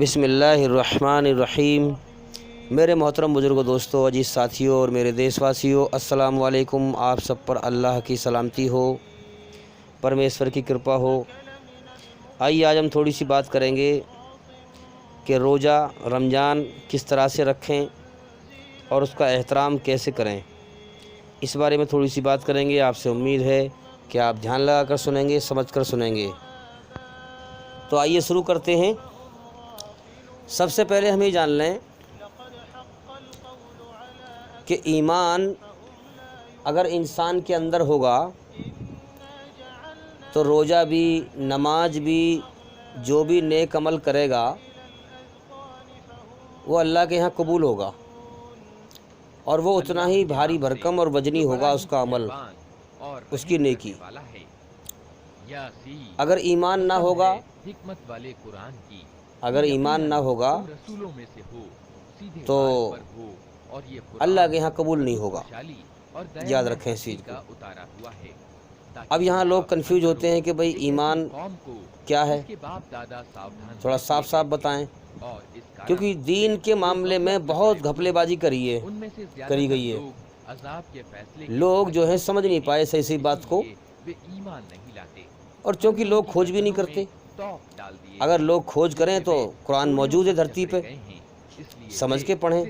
بسم اللہ الرحمن الرحیم۔ میرے محترم بزرگوں، دوستوں، عزیز ساتھیوں اور میرے دیش واسیوں، السلام علیکم۔ آپ سب پر اللہ کی سلامتی ہو، پرمیشور کی کرپا ہو۔ آئیے آج ہم تھوڑی سی بات کریں گے کہ روزہ رمضان کس طرح سے رکھیں اور اس کا احترام کیسے کریں، اس بارے میں تھوڑی سی بات کریں گے۔ آپ سے امید ہے کہ آپ دھیان لگا کر سنیں گے، سمجھ کر سنیں گے۔ تو آئیے شروع کرتے ہیں۔ سب سے پہلے ہم یہ جان لیں کہ ایمان اگر انسان کے اندر ہوگا تو روزہ بھی، نماز بھی، جو بھی نیک عمل کرے گا وہ اللہ کے ہاں قبول ہوگا، اور وہ اتنا ہی بھاری بھرکم اور وزنی ہوگا اس کا عمل، اس کی نیکی۔ اگر ایمان نہ ہوگا، اگر ایمان نہ ہوگا تو اللہ کے یہاں قبول نہیں ہوگا۔ یاد رکھیں اس چیز کو۔ اب یہاں لوگ کنفیوز ہوتے ہیں کہ بھئی ایمان کیا ہے، تھوڑا صاف صاف بتائیں، کیونکہ دین کے معاملے میں بہت گھپلے بازی کری گئی ہے۔ لوگ جو ہیں سمجھ نہیں پائے صحیح صحیح بات کو، اور چونکہ لوگ کھوج بھی نہیں کرتے۔ اگر لوگ کھوج کریں تو قرآن موجود ہے دھرتی پہ، سمجھ کے پڑھیں۔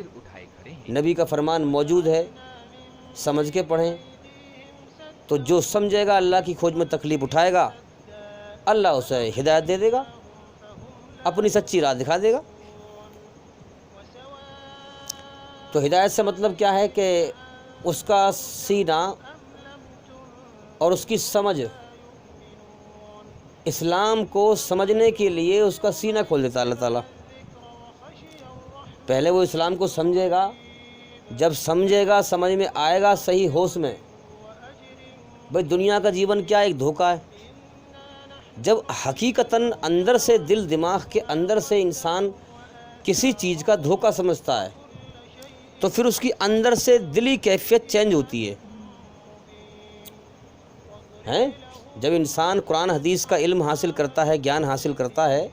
نبی کا فرمان موجود ہے، سمجھ کے پڑھیں۔ تو جو سمجھے گا اللہ کی کھوج میں تکلیف اٹھائے گا، اللہ اسے ہدایت دے دے گا، اپنی سچی راہ دکھا دے گا۔ تو ہدایت سے مطلب کیا ہے کہ اس کا سینہ اور اس کی سمجھ، اسلام کو سمجھنے کے لیے اس کا سینہ کھول دیتا اللہ تعالیٰ۔ پہلے وہ اسلام کو سمجھے گا، جب سمجھے گا، سمجھ میں آئے گا صحیح ہوش میں، بھئی دنیا کا جیون کیا ایک دھوکہ ہے۔ جب حقیقتاً اندر سے، دل دماغ کے اندر سے انسان کسی چیز کا دھوکہ سمجھتا ہے تو پھر اس کی اندر سے دلی کیفیت چینج ہوتی ہے۔ جب انسان قرآن حدیث کا علم حاصل کرتا ہے، گیان حاصل کرتا ہے،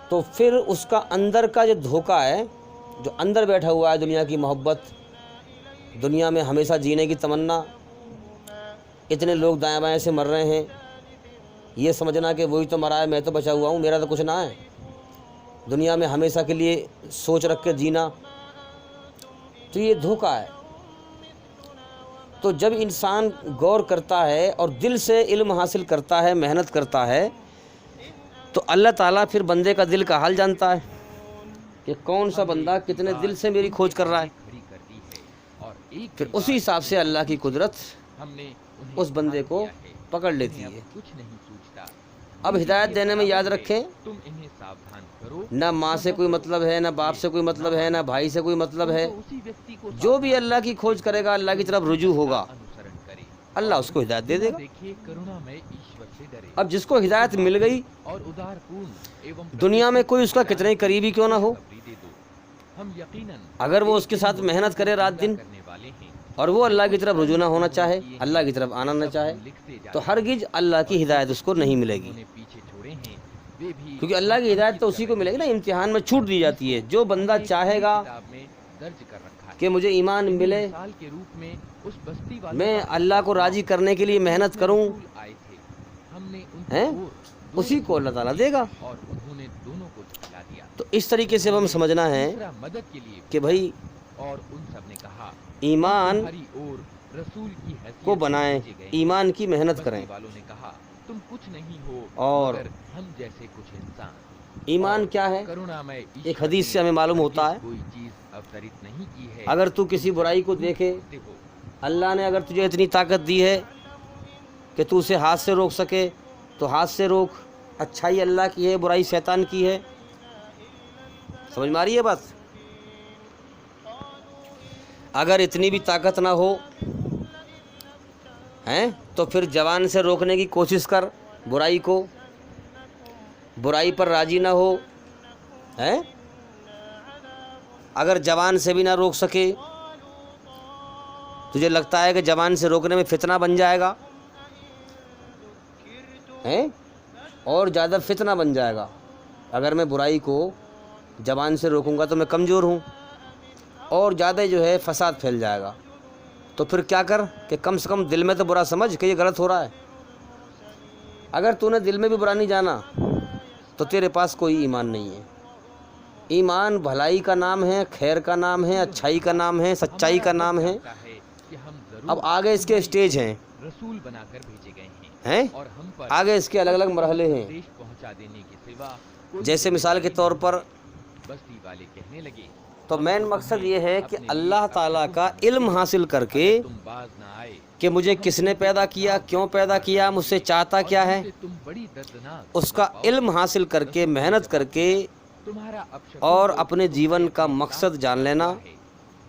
تو پھر اس کا اندر کا جو دھوکہ ہے، جو اندر بیٹھا ہوا ہے، دنیا کی محبت، دنیا میں ہمیشہ جینے کی تمنا، اتنے لوگ دائیں بائیں سے مر رہے ہیں، یہ سمجھنا کہ وہی تو مرا ہے، میں تو بچا ہوا ہوں، میرا تو کچھ نہ ہے، دنیا میں ہمیشہ کے لیے سوچ رکھ کے جینا، تو یہ دھوکہ ہے۔ تو جب انسان غور کرتا ہے اور دل سے علم حاصل کرتا ہے، محنت کرتا ہے، تو اللہ تعالیٰ پھر بندے کا دل کا حال جانتا ہے کہ کون سا بندہ کتنے دل سے میری کھوج کر رہا ہے، پھر اسی حساب سے اللہ کی قدرت اس بندے کو پکڑ لیتی ہے۔ اب ہدایت دینے میں یاد رکھیں، نہ ماں سے کوئی مطلب ہے، نہ باپ سے کوئی مطلب ہے، نہ بھائی سے کوئی مطلب ہے۔ جو بھی اللہ کی کھوج کرے گا، اللہ کی طرف رجوع ہوگا، اللہ اس کو ہدایت دے دے گا۔ اب جس کو ہدایت مل گئی، دنیا میں کوئی اس کا کتنے قریبی کیوں نہ ہو، اگر وہ اس کے ساتھ محنت کرے رات دن اور وہ اللہ کی طرف رجوع نہ ہونا چاہے، اللہ کی طرف آنا نہ چاہے، تو ہرگز اللہ کی ہدایت اس کو نہیں ملے گی۔ کیونکہ اللہ کی ہدایت تو اسی کو ملے گی نا، امتحان میں چھوٹ دی جاتی ہے۔ جو بندہ چاہے گا کہ مجھے ایمان ملے، میں اللہ کو راضی کرنے کے لیے محنت کروں، اسی کو اللہ تعالیٰ دے گا۔ تو اس طریقے سے ہم سمجھنا ہے کہ بھائی ایمان کو بنائیں، ایمان کی محنت کریں، اور ایمان کیا ہے، ایک حدیث سے ہمیں معلوم ہوتا ہے، اگر تو کسی برائی کو دیکھے، اللہ نے اگر تجھے اتنی طاقت دی ہے کہ تو اسے ہاتھ سے روک سکے تو ہاتھ سے روک۔ اچھائی اللہ کی ہے، برائی شیطان کی ہے۔ سمجھ میں آ رہی ہے بات؟ اگر اتنی بھی طاقت نہ ہو تو پھر زبان سے روکنے کی کوشش کر برائی کو، برائی پر راضی نہ ہو۔ اگر زبان سے بھی نہ روک سکے، تجھے لگتا ہے کہ زبان سے روکنے میں فتنہ بن جائے گا، اور زیادہ فتنہ بن جائے گا، اگر میں برائی کو زبان سے روکوں گا تو میں کمزور ہوں اور زیادہ جو ہے فساد پھیل جائے گا. تو پھر کیا کر کہ کم سے کم دل میں تو برا سمجھ کہ یہ غلط ہو رہا ہے. اگر تو نے دل میں بھی برا نہیں جانا تو تیرے پاس کوئی ایمان نہیں ہے. ایمان بھلائی کا نام ہے، خیر کا نام ہے، اچھائی کا نام ہے، سچائی کا نام ہے. اب آگے اس کے اسٹیج ہیں، رسول بنا کر بھیجے گئے ہیں اور ہم پر آگے اس کے الگ الگ مرحلے ہیں. پہنچا دینے کے سوا جیسے مثال کے طور پر بستی والے کہنے لگے تو مین مقصد یہ ہے کہ اللہ تعالیٰ کا علم حاصل کر کے تم باز نہ آئے کہ مجھے کس نے پیدا کیا، کیوں پیدا کیا، مجھ سے چاہتا کیا ہے، تم بڑی دردناک اس کا علم حاصل کر کے محنت کر کے تمہارا اب اور اپنے جیون کا مقصد جان لینا،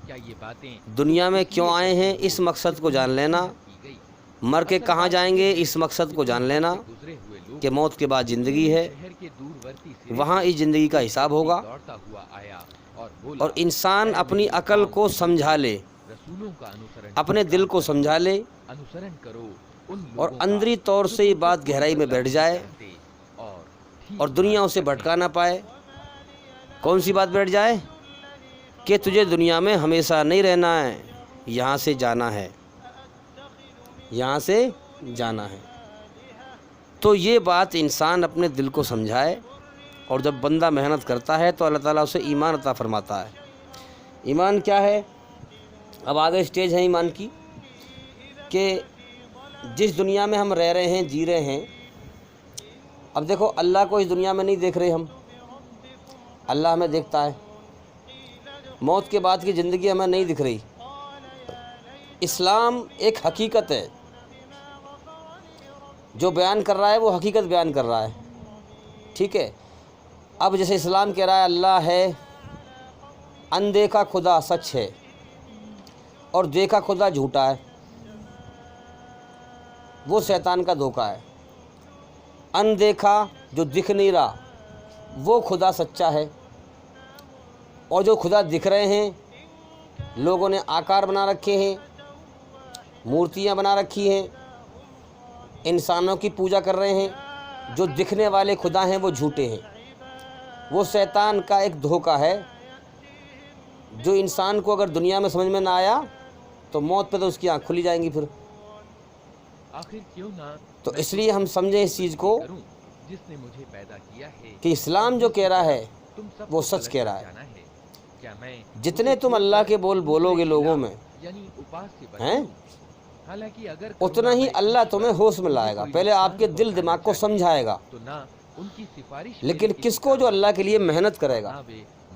کیا یہ باتیں دنیا میں کیوں آئے ہیں اس مقصد کو جان لینا، کی گئی مر کے کہاں جائیں گے اس مقصد کو جان لینا گزرے ہوئے لوگ کہ موت کے بعد زندگی ہے، شہر کے دورورتی سے وہاں اس زندگی کا حساب ہوگا. دوڑتا ہوا آیا اور بولا اور انسان اپنی عقل کو سمجھا لے، رسولوں کا انوسرن اپنے دل کو سمجھا لے انوسرن کرو ان اور لوگوں کا اندری طور سے یہ بات گہرائی میں بیٹھ جائے اور دنیا اسے بھٹکا نہ پائے. کون سی بات بیٹھ جائے کہ تجھے دنیا میں ہمیشہ نہیں رہنا ہے، یہاں سے جانا ہے، یہاں سے جانا ہے. تو یہ بات انسان اپنے دل کو سمجھائے اور جب بندہ محنت کرتا ہے تو اللہ تعالیٰ اسے ایمان عطا فرماتا ہے. ایمان کیا ہے؟ اب آگے اسٹیج ہے ایمان کی کہ جس دنیا میں ہم رہ رہے ہیں، جی رہے ہیں. اب دیکھو اللہ کو اس دنیا میں نہیں دیکھ رہے ہم، اللہ ہمیں دیکھتا ہے. موت کے بعد کی زندگی ہمیں نہیں دکھ رہی. اسلام ایک حقیقت ہے، جو بیان کر رہا ہے وہ حقیقت بیان کر رہا ہے. ٹھیک ہے. اب جیسے اسلام کہہ رہا ہے اللہ ہے، اندیکھا خدا سچ ہے اور دیکھا خدا جھوٹا ہے، وہ شیطان کا دھوکہ ہے. اندیکھا جو دکھ نہیں رہا وہ خدا سچا ہے، اور جو خدا دکھ رہے ہیں لوگوں نے آکار بنا رکھے ہیں، مورتیاں بنا رکھی ہیں، انسانوں کی پوجا کر رہے ہیں. جو دکھنے والے خدا ہیں وہ جھوٹے ہیں، وہ شیطان کا ایک دھوکہ ہے جو انسان کو اگر دنیا میں سمجھ میں نہ آیا تو موت پہ تو اس کی آنکھ کھلی جائیں گی. پھر آخر کیوں نہ تو اس لیے ہم سمجھیں اس چیز کو کروں جس نے مجھے پیدا کیا ہے کہ اسلام جو کہہ رہا ہے تم سب وہ کو سچ غلط کہہ رہا ہے. جانا ہے. کیا میں جتنے تم اللہ کے بول بولو گے لوگوں میں یعنی اپاس سے ہیں، بچوں، حالانکہ اگر اتنا ہی اللہ تمہیں ہوش میں لائے گا. پہلے آپ کے دل دماغ کو سمجھائے گا، تو نہ ان کی سفارش لیکن کس کو؟ جو اللہ کے لیے محنت کرے گا،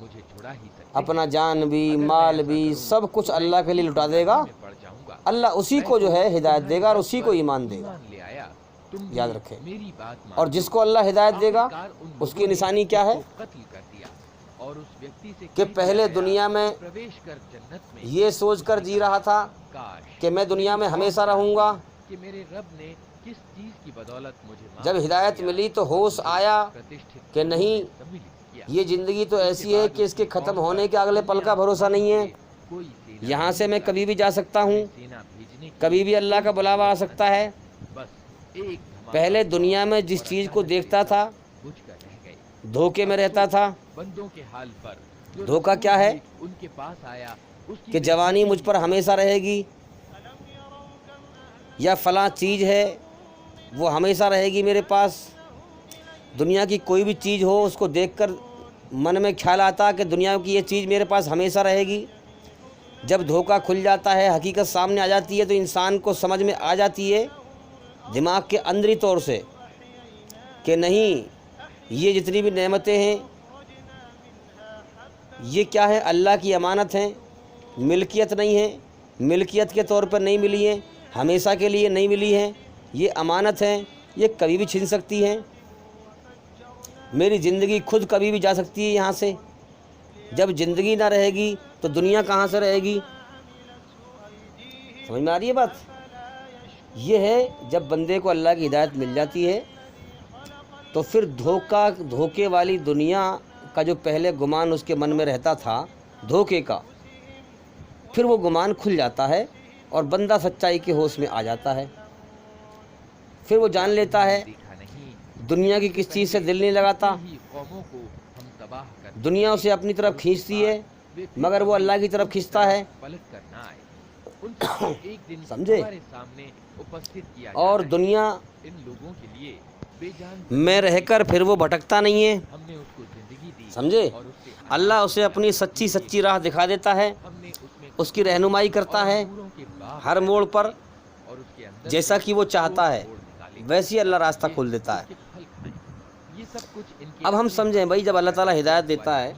مجھے چھڑا ہی سکتے اپنا جان بھی مال بھی سب کچھ اللہ کے لیے لٹا دے گا. پڑ جاؤں گا. اللہ اسی کو جو ہے ہدایت دے گا اور اسی کو ایمان دے گا. لے آیا تم یاد رکھیں. میری بات اور جس کو اللہ ہدایت دے گا اس کی نشانی کیا ہے قتل کر دیا اور اس ویکتی سے کہ پہلے دنیا میں پرویش کر جنت میں یہ سوچ کر جی رہا تھا کاش کہ میں دنیا میں ہمیشہ رہوں گا. کہ میرے رب نے کس چیز کی بدولت مجھے جب ہدایت ملی تو ہوش آیا کہ نہیں، یہ زندگی تو ایسی ہے کہ اس کے ختم ہونے کے اگلے پل کا بھروسہ نہیں ہے. یہاں سے میں کبھی بھی جا سکتا ہوں، کبھی بھی اللہ کا بلاوا آ سکتا ہے. پہلے دنیا میں جس چیز کو دیکھتا تھا دھوکے میں رہتا تھا. بندوں کے حال پر دھوکہ کیا ہے ان کے پاس آیا کہ جوانی مجھ پر ہمیشہ رہے گی، یا فلاں چیز ہے وہ ہمیشہ رہے گی میرے پاس. دنیا کی کوئی بھی چیز ہو اس کو دیکھ کر من میں خیال آتا کہ دنیا کی یہ چیز میرے پاس ہمیشہ رہے گی. جب دھوکہ کھل جاتا ہے، حقیقت سامنے آ جاتی ہے تو انسان کو سمجھ میں آ جاتی ہے دماغ کے اندری طور سے کہ نہیں، یہ جتنی بھی نعمتیں ہیں یہ کیا ہے؟ اللہ کی امانت ہیں، ملکیت نہیں ہے، ملکیت کے طور پر نہیں ملی ہیں، ہمیشہ کے لیے نہیں ملی ہیں. یہ امانت ہیں، یہ کبھی بھی چھن سکتی ہیں. میری زندگی خود کبھی بھی جا سکتی ہے یہاں سے. جب زندگی نہ رہے گی تو دنیا کہاں سے رہے گی؟ سمجھ میں آ رہی ہے بات؟ یہ ہے جب بندے کو اللہ کی ہدایت مل جاتی ہے تو پھر دھوکے والی دنیا کا جو پہلے گمان اس کے من میں رہتا تھا دھوکے کا، پھر وہ گمان کھل جاتا ہے اور بندہ سچائی کے ہوش میں آ جاتا ہے. پھر وہ جان لیتا ہے دنیا کی کس چیز سے دل نہیں لگاتا, ہی قوموں کو ہم تباہ کر دنیا اسے اپنی طرف کھینچتی ہے مگر وہ اللہ کی طرف کھینچتا ہے. پلٹ کر نہ آئے. ان کو ایک دن سمجھے؟ ہمارے سامنے اپستھت کیا اور جانا ہے. دنیا ان لوگوں کے لیے بے جان میں رہ کر پھر وہ بھٹکتا نہیں ہے. ہم نے اس کو زندگی دی سمجھے؟ اور اس سے اللہ اسے اپنی سچی راہ دکھا دیتا ہے, ہم نے اس میں اس کی رہنمائی کرتا ہے انگوروں کے باغ ہر موڑ پر, اور اس کے اندر جیسا کہ وہ چاہتا ہے توڑ نکالے ویسے ہی اللہ راستہ کھول دیتا ہے. کے پھل کھائیں. یہ سب کچھ ان کے اب ہم اپنے سمجھیں بھائی, جب اللہ تعالیٰ ہدایت دیتا ہے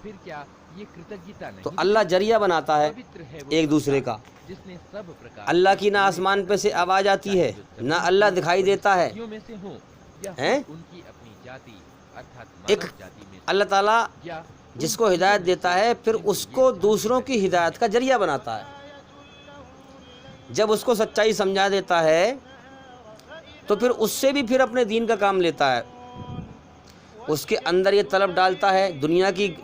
پھر کیا یہ کرتجیتا نہیں تو اللہ ذریعہ بناتا ہے پوتر ہے وہ ایک دوسرے کا. جس نے سب پرکار اللہ کی نہ آسمان پہ سے آواز آتی ہے نہ اللہ دکھائی دیتا ہے. میں سے ہوں یا ہیں؟ ان کی اپنی جاتی ارتھات ایک مانو جاتی میں سے اللہ تعالیٰ یا جس کو ہدایت دیتا ہے پھر اس کو دوسروں کی ہدایت کا ذریعہ بناتا ہے. جب اس کو سچائی سمجھا دیتا ہے تو پھر اس سے بھی پھر اپنے دین کا کام لیتا ہے. اس کے اندر یہ طلب ڈالتا ہے, دنیا کی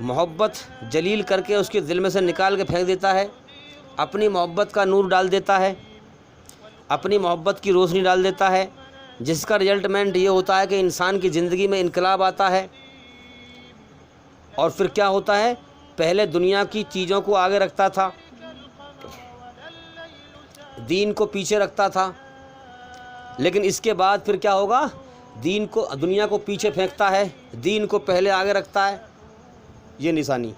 محبت جلیل کر کے اس کے دل میں سے نکال کے پھینک دیتا ہے, اپنی محبت کا نور ڈال دیتا ہے, اپنی محبت کی روشنی ڈال دیتا ہے, جس کا رزلٹمنٹ یہ ہوتا ہے کہ انسان کی زندگی میں انقلاب آتا ہے. اور پھر کیا ہوتا ہے, پہلے دنیا کی چیزوں کو آگے رکھتا تھا, دین کو پیچھے رکھتا تھا, لیکن اس کے بعد پھر کیا ہوگا, دنیا کو پیچھے پھینکتا ہے, دین کو پہلے آگے رکھتا ہے. یہ نشانی,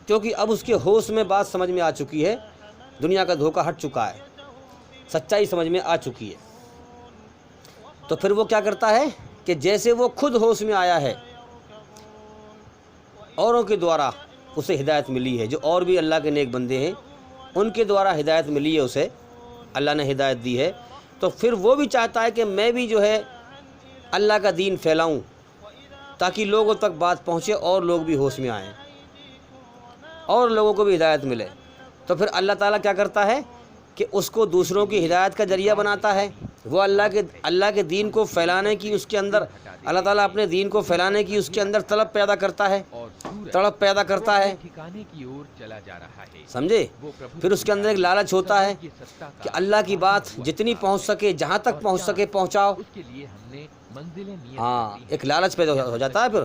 کیونکہ اب اس کے ہوش میں بات سمجھ میں آ چکی ہے, دنیا کا دھوکہ ہٹ چکا ہے, سچائی سمجھ میں آ چکی ہے. تو پھر وہ کیا کرتا ہے کہ جیسے وہ خود ہوش میں آیا ہے, اوروں کے دوارا اسے ہدایت ملی ہے, جو اور بھی اللہ کے نیک بندے ہیں ان کے دوارا ہدایت ملی ہے, اسے اللہ نے ہدایت دی ہے, تو پھر وہ بھی چاہتا ہے کہ میں بھی جو ہے اللہ کا دین پھیلاؤں تاکہ لوگوں تک بات پہنچے اور لوگ بھی ہوش میں آئیں اور لوگوں کو بھی ہدایت ملے. تو پھر اللہ تعالیٰ کیا کرتا ہے کہ اس کو دوسروں کی ہدایت کا ذریعہ بناتا ہے. وہ اللہ کے دین کو پھیلانے کی اس کے اندر, اللہ تعالیٰ اپنے دین کو پھیلانے کی اس کے اندر طلب پیدا کرتا ہے, اور سورج تڑپ پیدا کرتا ہے. ٹھکانے کی اور چلا جا رہا ہے. سمجھے؟ پھر اس کے اندر ایک لالچ ہوتا ہے کہ اللہ کی بات جتنی پہنچ سکے, جہاں تک پہنچ سکے پہنچاؤ. اس کے لیے ہم نے منزلیں نیت ہاں, کی ہیں. ایک لالچ پیدا ہو جاتا ہے پھر.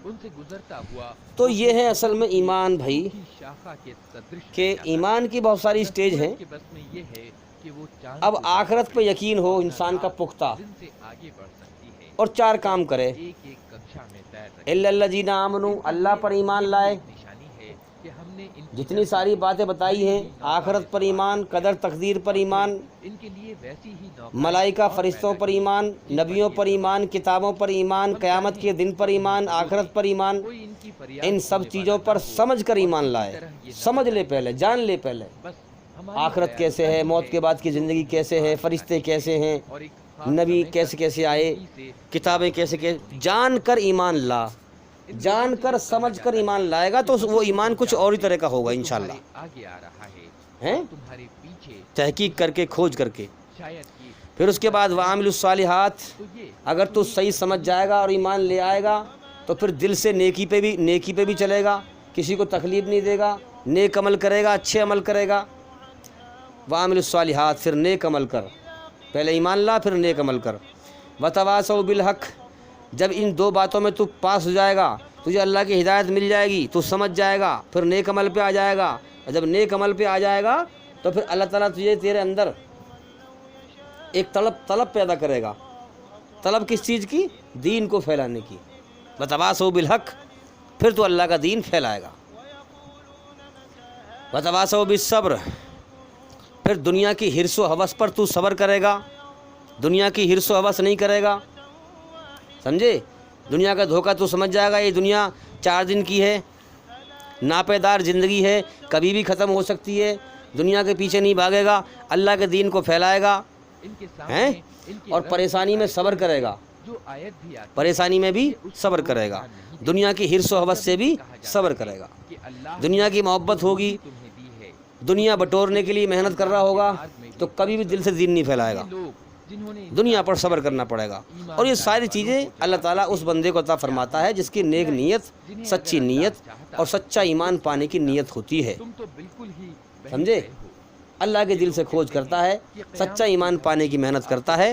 ان سے گزرتا ہوا تو یہ ہے اصل میں ایمان بھائی, کی شاخہ کے صدرش کہ ایمان کی بہت ساری سٹیج ہیں. کے بس میں یہ ہے کہ وہ چاند اب کو آخرت پہ یقین ہو انسان کا پختہ, دن سے آگے بڑھ سکتی ہے. اور 4 کام کرے. ایک ایک ککشا میں تیر رکھے. الا الذین آمنوا, اللہ پر ایمان لائے. نشانی ہے کہ ہم نے ان جتنی ساری باتیں بتائی ہیں, آخرت پر ایمان, قدر تقدیر پر ایمان, ان کے لیے ویسی ہی ملائکہ فرشتوں پر ایمان, نبیوں پر ایمان, کتابوں پر ایمان, قیامت کے دن پر ایمان, آخرت پر ایمان, کوئی ان کی فریاد ان سب چیزوں پر سمجھ کر ایمان لائے. سمجھ لے پہلے, جان لے پہلے, بس ہماری آخرت کیسے ہے, موت کے بعد کی زندگی کیسے ہے, فرشتے کیسے ہیں, اور ایک نبی کیسے آئے, کتابیں کیسے جان کر ایمان لا, جان کر سمجھ کر ایمان لائے گا تو وہ ایمان کچھ اور ہی طرح کا ہوگا انشاءاللہ. آگے آ رہا ہے, ہیں, تمہارے پیچھے تحقیق کر کے, کھوج کر کے. شاید کہ پھر اس کے بعد وعاملوا الصالحات, تو یہ اگر تو صحیح سمجھ جائے گا اور ایمان لے آئے گا تو پھر دل سے نیکی پہ بھی چلے گا, کسی کو تکلیف نہیں دے گا, نیک عمل کرے گا, اچھے عمل کرے گا. وعاملوا الصالحات, پھر نیک عمل کر, پہلے ایمان لا پھر نیک عمل کر. وتواصوا بالحق, جب ان 2 باتوں میں تو پاس ہو جائے گا, تجھے اللہ کی ہدایت مل جائے گی, تو سمجھ جائے گا, پھر نیک عمل پہ آ جائے گا. اور جب نیک عمل پہ آ جائے گا تو پھر اللہ تعالیٰ تیرے اندر ایک طلب پیدا کرے گا. طلب کس چیز کی؟ دین کو پھیلانے کی. وتواصوا بالحق, پھر تو اللہ کا دین پھیلائے گا. وتواصوا بالصبر, پھر دنیا کی حرص و ہوس پر تو صبر کرے گا, دنیا کی حرص و ہوس نہیں کرے گا. سمجھے؟ دنیا کا دھوکہ تو سمجھ جائے گا, یہ دنیا 4 دن کی ہے, ناپیدار زندگی ہے, کبھی بھی ختم ہو سکتی ہے. دنیا کے پیچھے نہیں بھاگے گا, اللہ کے دین کو پھیلائے گا, ان کے ہیں, سامنے اور پریشانی میں صبر کرے گا, جو آیت بھی آتی پریشانی میں بھی صبر کرے گا, دنیا کی حرص و ہوس سے بھی صبر کرے گا. کہ اللہ دنیا کی محبت ہوگی, تمہیں دی ہے. دنیا بٹورنے کے لیے محنت کر رہا ہوگا تو کبھی بھی دل سے دین نہیں پھیلائے گا. لوگ جنہوں نے دنیا پر صبر کرنا پڑے گا. اور یہ ساری چیزیں اللہ تعالیٰ اس بندے کو عطا فرماتا ہے جس کی نیک نیت, سچی نیت اور سچا ایمان پانے کی نیت ہوتی ہے. تم تو بالکل ہی بہت سمجھے؟ گئے ہو. اللہ کے دل سے کھوج کرتا ہے, سچا ایمان پانے کی محنت کرتا ہے,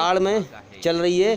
آڑ میں چل رہی ہے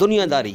دنیا داری.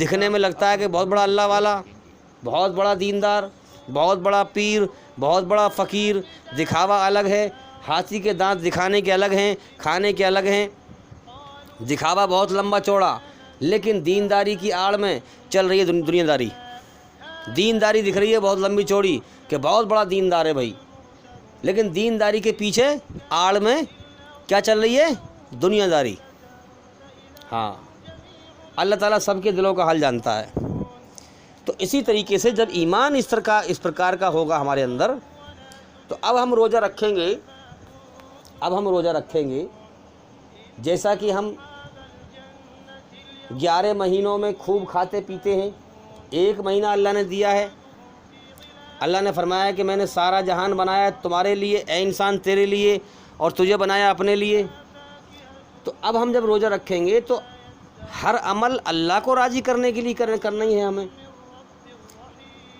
دکھنے میں لگتا ہے کہ بہت بڑا اللہ والا, بہت بڑا دیندار, بہت بڑا پیر, بہت بڑا فقیر. دکھاوا الگ ہے, ہاتھی کے دانت دکھانے کے الگ ہیں, کھانے کے الگ ہیں. دکھاوا بہت لمبا چوڑا, لیکن دینداری کی آڑ میں چل رہی ہے دنیا داری. دینداری دکھ رہی ہے بہت لمبی چوڑی کہ بہت بڑا دیندار ہے بھائی, لیکن دینداری کے پیچھے آڑ میں کیا چل رہی ہے؟ دنیا داری. ہاں, اللہ تعالیٰ سب کے دلوں کا حال جانتا ہے. تو اسی طریقے سے جب ایمان اس پرکار کا ہوگا ہمارے اندر, تو اب ہم روزہ رکھیں گے. جیسا کہ ہم 11 مہینوں میں خوب کھاتے پیتے ہیں, ایک مہینہ اللہ نے دیا ہے. اللہ نے فرمایا کہ میں نے سارا جہان بنایا تمہارے لیے, اے انسان تیرے لیے, اور تجھے بنایا اپنے لیے. تو اب ہم جب روزہ رکھیں گے تو ہر عمل اللہ کو راضی کرنے کے لیے کرنا ہی ہے ہمیں.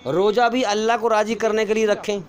روزہ بھی اللہ کو راضی کرنے کے لیے رکھیں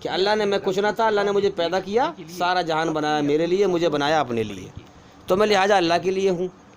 کہ اللہ نے, میں کچھ نہ تھا, اللہ نے مجھے پیدا کیا, سارا جہان بنایا میرے لیے, مجھے بنایا اپنے لیے, تو میں لہٰذا اللہ کے لیے ہوں.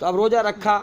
تو اب روزہ رکھا,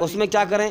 اس میں کیا کریں؟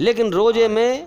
لیکن روزے میں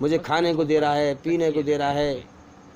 مجھے کھانے کو دے رہا ہے, پینے کو دے رہا ہے,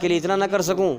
کے لیے اتنا نہ کر سکوں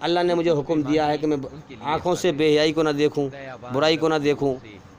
اللہ نے مجھے حکم دیا ہے کہ میں آنکھوں سے بے حیائی کو نہ دیکھوں, برائی کو نہ دیکھوں,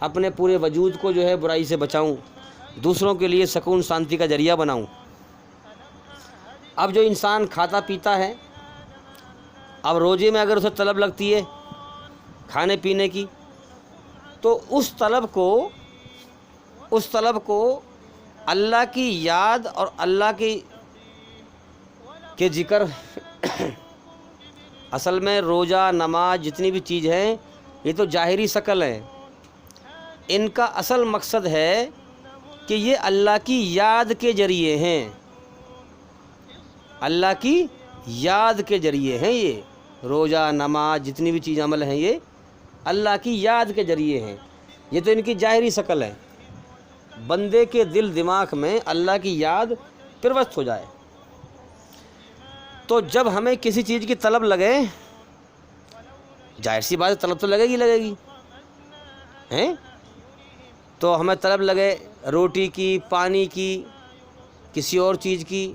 اپنے پورے وجود کو جو ہے برائی سے بچاؤں, دوسروں کے لیے سکون شانتی کا ذریعہ بناؤں. اب جو انسان کھاتا پیتا ہے, اب روزے میں اگر اسے طلب لگتی ہے کھانے پینے کی, تو اس طلب کو اللہ کی یاد اور اللہ کے ذکر اصل میں روزہ, نماز, جتنی بھی چیز ہے یہ تو ظاہری شکل ہے. ان کا اصل مقصد ہے کہ یہ اللہ کی یاد کے ذریعے ہیں, اللہ کی یاد کے ذریعے ہیں. یہ روزہ, نماز, جتنی بھی چیز عمل ہیں یہ اللہ کی یاد کے ذریعے ہیں. یہ تو ان کی ظاہری شکل ہے, بندے کے دل دماغ میں اللہ کی یاد پروست ہو جائے. تو جب ہمیں کسی چیز کی طلب لگے, ظاہر سی بات ہے طلب تو لگے گی ہیں, تو ہمیں طلب لگے روٹی کی, پانی کی, کسی اور چیز کی,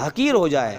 حقیر ہو جائے,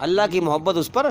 اللہ کی محبت اس پر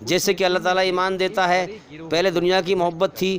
جیسے کہ اللہ تعالیٰ ایمان دیتا ہے, پہلے دنیا کی محبت تھی,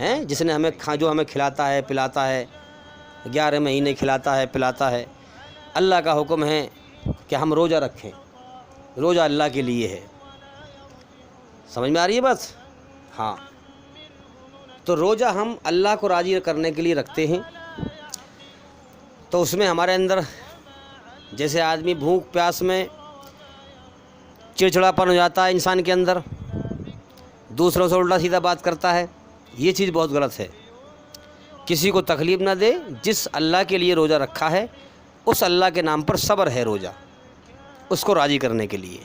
ہیں, جس نے ہمیں جو ہمیں کھلاتا ہے پلاتا ہے, 11 مہینے کھلاتا ہے پلاتا ہے, اللہ کا حکم ہے کہ ہم روزہ رکھیں. روزہ اللہ کے لیے ہے. سمجھ میں آ رہی ہے بات؟ ہاں, تو روزہ ہم اللہ کو راضی کرنے کے لیے رکھتے ہیں. تو اس میں ہمارے اندر جیسے آدمی بھوک پیاس میں چڑچڑاپن ہو جاتا ہے انسان کے اندر, دوسروں سے الٹا سیدھا بات کرتا ہے, یہ چیز بہت غلط ہے. کسی کو تکلیف نہ دے, جس اللہ کے لیے روزہ رکھا ہے اس اللہ کے نام پر صبر ہے روزہ, اس کو راضی کرنے کے لیے.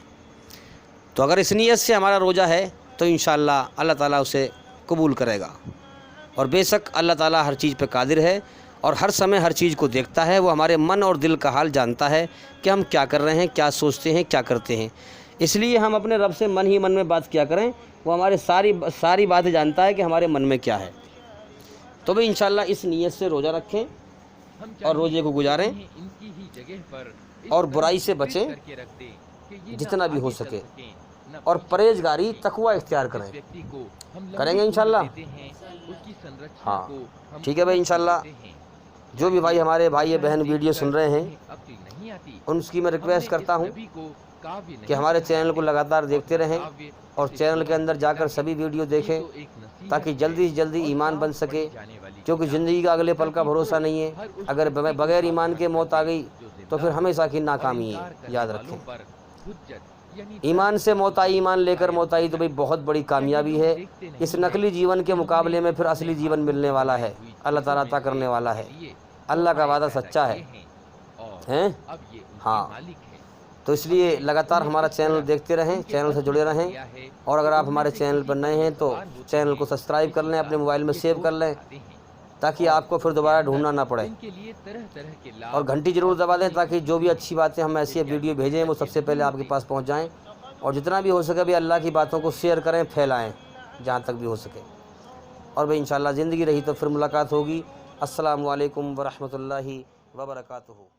تو اگر اس نیت سے ہمارا روزہ ہے تو انشاءاللہ اللہ تعالیٰ اسے قبول کرے گا۔ اور بے شک اللہ تعالیٰ ہر چیز پہ قادر ہے اور ہر سمے ہر چیز کو دیکھتا ہے، وہ ہمارے من اور دل کا حال جانتا ہے کہ ہم کیا کر رہے ہیں، کیا سوچتے ہیں، کیا کرتے ہیں۔ اس لیے ہم اپنے رب سے من ہی من میں بات کیا کریں، وہ ہمارے ساری باتیں جانتا ہے کہ ہمارے من میں کیا ہے۔ تو بھی انشاءاللہ اس نیت سے روزہ رکھیں ہم اور روزے کو گزاریں ان کی ہی جگہ پر اس اور طرح برائی سے فٹ بچیں کر کے رکھ دیں کہ یہ نہ جتنا بھی ہو آگے چل سکے، سکیں، نہ اور پیچھے پرہیزگاری چل سکیں۔ تقوی اختیار جس کریں۔ ویکتی کو ہم لمبی کریں گے عمر انشاءاللہ؟ دیتے ہیں، اس کی سنرچنا ہاں کو ہم ٹھیک ہے بھائی، سمجھ انشاءاللہ دیتے ہیں۔ جو بھی بھائی ہمارے بھائی شاید بہن دیکھ ویڈیو کر سن رہے ہیں انہیں عقل نہیں آتی، ان کی میں ہم ریکویسٹ نے کرتا اس ہوں نبی کو کاویہ نہیں کہ ہمارے کہا چینل کو ہے، لگاتار اور دیکھتے نہ رہیں کاویہ اور اسے چینل کے چھوڑا اندر جا کر چاہیے۔ سبھی ویڈیو یہ دیکھیں تو ایک نصیحت تاکہ ہے جلدی سے جلدی اور ایمان بن صاف سکے، پڑھی جانے والی کیونکہ کتاب، زندگی کا اگلے پل کا تاکہ بھروسہ وہ نہیں ہے۔ ہر اس اگر ویکتی کو بغیر ایمان کے ساودھان موت کر آ دے گئی جو تو زندہ پھر ہو، ہمیشہ کی اور ناکامی انکار ہے، کرنے یاد والوں رکھیں۔ پر حجت یعنی ایمان دلیل سے پر موت آئی، ایمان لے کر قائم موت آئی تو کرنا۔ بھئی بہت بڑی کیا یہ کامیابی لوگ ہے۔ دیکھتے اس نہیں ہیں نقلی جیون کہ کے ہم مقابلے نے میں پھر اپنے اصلی جیون ہاتھوں ملنے سے والا بنائی ہے، ہوئی اللہ چیزوں تعالیٰ میں عطا سے کرنے والا ان ہے، کے لیے اللہ کا تحفے وعدہ پیدا سچا ہے۔ کیے ہیں اور ہیں؟ اب یہ ان کے ہاں، مالک ہیں۔ تو اس ہم لیے نے لگاتار انہیں ہمارا اس چینل طرح دیکھتے رہیں، ان کے چینل سے بس جڑے میں کر رہیں، دیا ہے اور اگر کہ آپ ان میں ہمارے سے چینل کسی پر پر نئے یہ ہیں تو سوار ہوتے چینل کو ہیں، سبسکرائب کر کسی لیں، کا اپنے موبائل میں یہ سیو کر دوست لیں بناتے ہیں، تاکہ اور آپ کو پھر ان کے دوبارہ اندر ڈھونڈنا نہ پڑے، ان کے لیے طرح طرح کے اور لابھ گھنٹی ضرور اور دبا دیں خوشی تاکہ کی جو بھی چیزیں اچھی باتیں ہم ایسی دنیا ویڈیو میں بھیجیں وہ رکھے سب سے پہلے آپ کے ضرور پاس پہنچ جائیں، اور جتنا بھی ہو سکے بھی اللہ کی باتوں کو شیئر کریں، پھیلائیں جہاں تک بھی ہو سکے۔ اور بھئی انشاءاللہ زندگی رہی تو پھر ملاقات ہوگی۔ السلام علیکم ورحمۃ اللہ وبرکاتہ۔